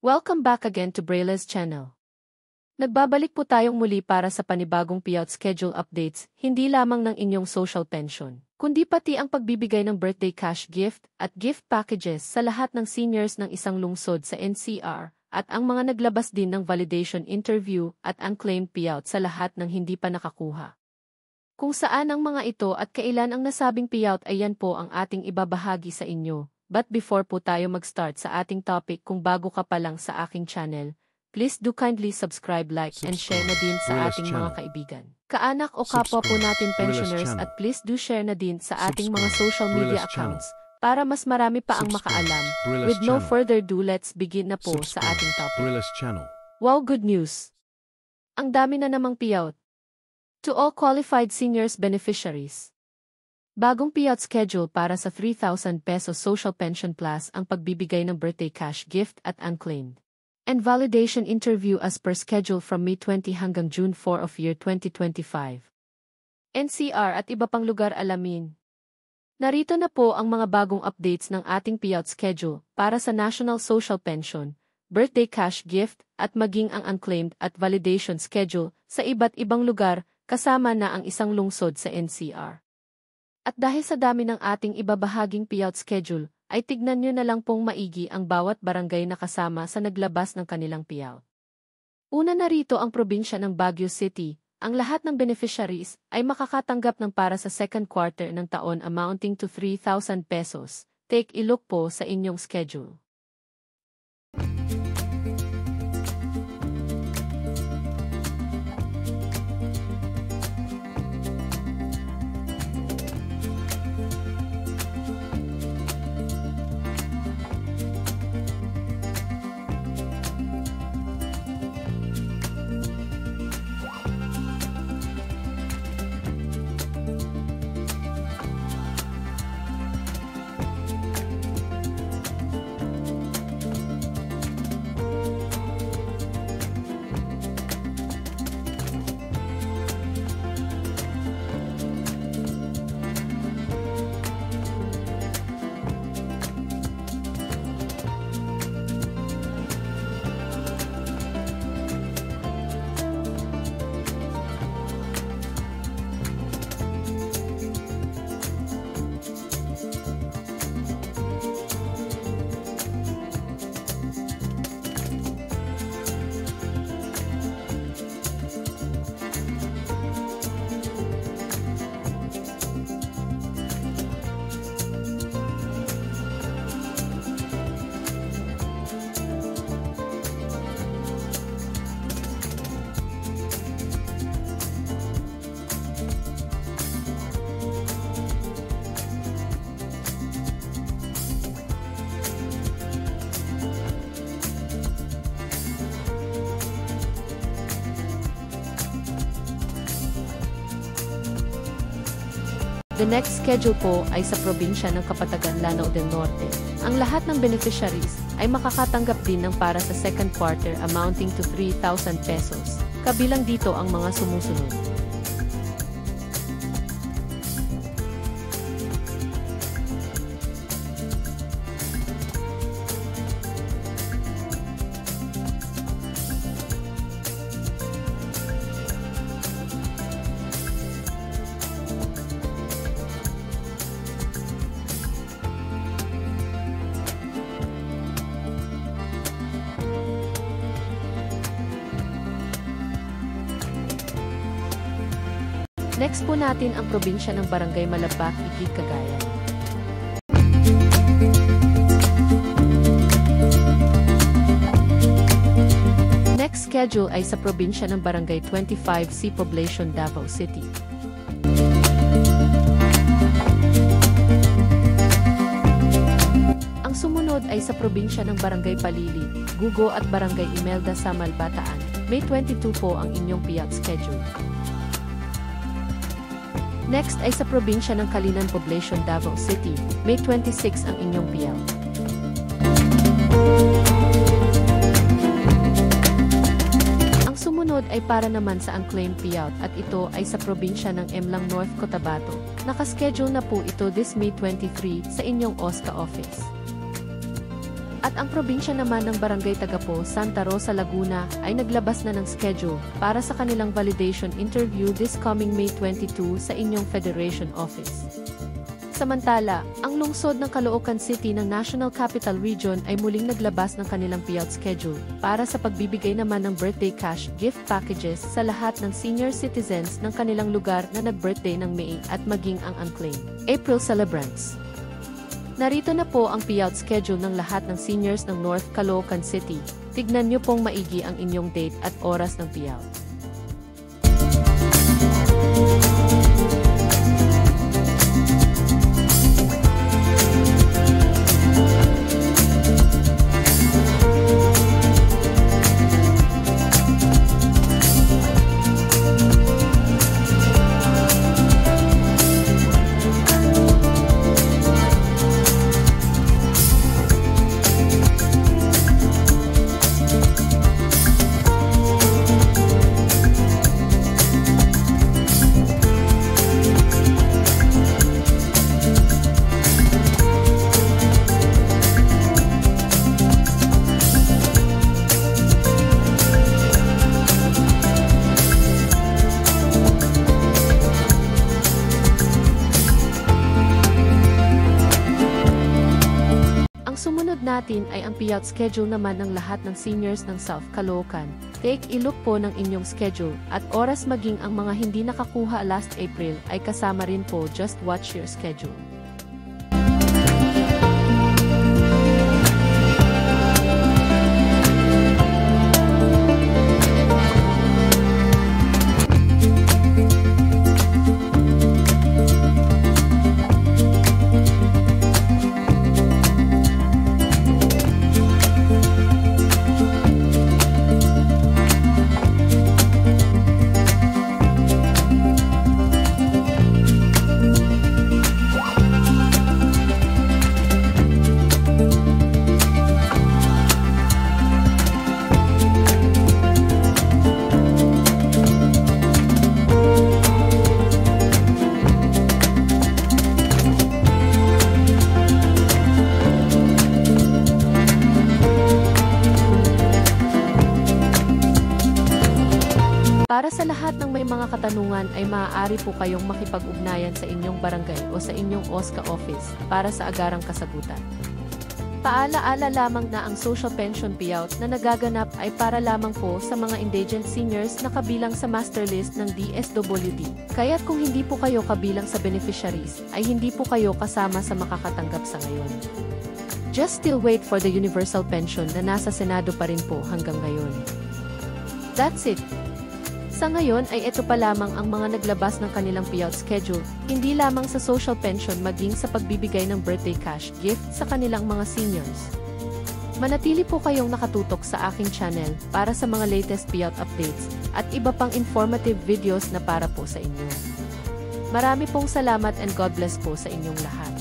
Welcome back again to Brayla's channel. Nagbabalik po tayong muli para sa panibagong payout schedule updates, hindi lamang ng inyong social pension, kundi pati ang pagbibigay ng birthday cash gift at gift packages sa lahat ng seniors ng isang lungsod sa NCR, at ang mga naglabas din ng validation interview at unclaimed payout sa lahat ng hindi pa nakakuha. Kung saan ang mga ito at kailan ang nasabing payout ay yan po ang ating ibabahagi sa inyo. But before po tayo mag-start sa ating topic, kung bago ka pa lang sa aking channel, please do kindly subscribe, like, and share na din sa ating mga kaibigan, kaanak o kapwa po natin pensioners, at please do share na din sa ating mga social media accounts para mas marami pa ang makaalam. With no further ado, let's begin na po sa ating topic. Wow, good news! Ang dami na namang payout to all qualified seniors beneficiaries. Bagong payout schedule para sa 3,000 pesos social pension plus ang pagbibigay ng birthday cash gift at unclaimed and validation interview as per schedule from May 20 hanggang June 4 of year 2025. NCR at iba pang lugar, alamin. Narito na po ang mga bagong updates ng ating payout schedule para sa National Social Pension, birthday cash gift at maging ang unclaimed at validation schedule sa iba't ibang lugar, kasama na ang isang lungsod sa NCR. At dahil sa dami ng ating ibabahaging payout schedule, ay tignan nyo na lang pong maigi ang bawat barangay na kasama sa naglabas ng kanilang payout. Una na rito ang probinsya ng Baguio City. Ang lahat ng beneficiaries ay makakatanggap ng para sa second quarter ng taon amounting to 3,000 pesos. Take a look po sa inyong schedule. The next schedule po ay sa probinsya ng Kapatagan, Lanao del Norte. Ang lahat ng beneficiaries ay makakatanggap din ng para sa second quarter amounting to 3,000 pesos. Kabilang dito ang mga sumusunod. Next po natin ang probinsya ng Barangay Malabak, Iquig, Cagayan. Next schedule ay sa probinsya ng Barangay 25C Poblacion, Davao City. Ang sumunod ay sa probinsya ng Barangay Palili, Gugo at Barangay Imelda sa Malbataan. May 22 po ang inyong payout schedule. Next ay sa probinsya ng Kalinan Poblacion, Davao City. May 26 ang inyong payout. Ang sumunod ay para naman sa unclaimed payout at ito ay sa probinsya ng Emlang North Cotabato. Nakaschedule na po ito this May 23 sa inyong OSCA office. At ang probinsya naman ng Barangay Tagapo, Santa Rosa, Laguna ay naglabas na ng schedule para sa kanilang validation interview this coming May 22 sa inyong Federation Office. Samantala, ang lungsod ng Caloocan City ng National Capital Region ay muling naglabas ng kanilang payout schedule para sa pagbibigay naman ng birthday cash gift packages sa lahat ng senior citizens ng kanilang lugar na nag-birthday ng May at maging ang unclaimed April celebrants. Narito na po ang payout schedule ng lahat ng seniors ng North Caloocan City. Tignan nyo pong maigi ang inyong date at oras ng payout. Sumunod natin ay ang payout schedule naman ng lahat ng seniors ng South Caloocan. Take a look po ng inyong schedule at oras, maging ang mga hindi nakakuha last April ay kasama rin po. Just watch your schedule. Para sa lahat ng may mga katanungan ay maaari po kayong makipag-ugnayan sa inyong barangay o sa inyong OSCA office para sa agarang kasagutan. Paalaala lamang na ang social pension payout na nagaganap ay para lamang po sa mga indigent seniors na kabilang sa master list ng DSWD. Kaya't kung hindi po kayo kabilang sa beneficiaries, ay hindi po kayo kasama sa makakatanggap sa ngayon. Just still wait for the universal pension na nasa Senado pa rin po hanggang ngayon. That's it. Sa ngayon ay ito pa lamang ang mga naglabas ng kanilang payout schedule, hindi lamang sa social pension maging sa pagbibigay ng birthday cash gift sa kanilang mga seniors. Manatili po kayong nakatutok sa aking channel para sa mga latest payout updates at iba pang informative videos na para po sa inyo. Marami pong salamat and God bless po sa inyong lahat.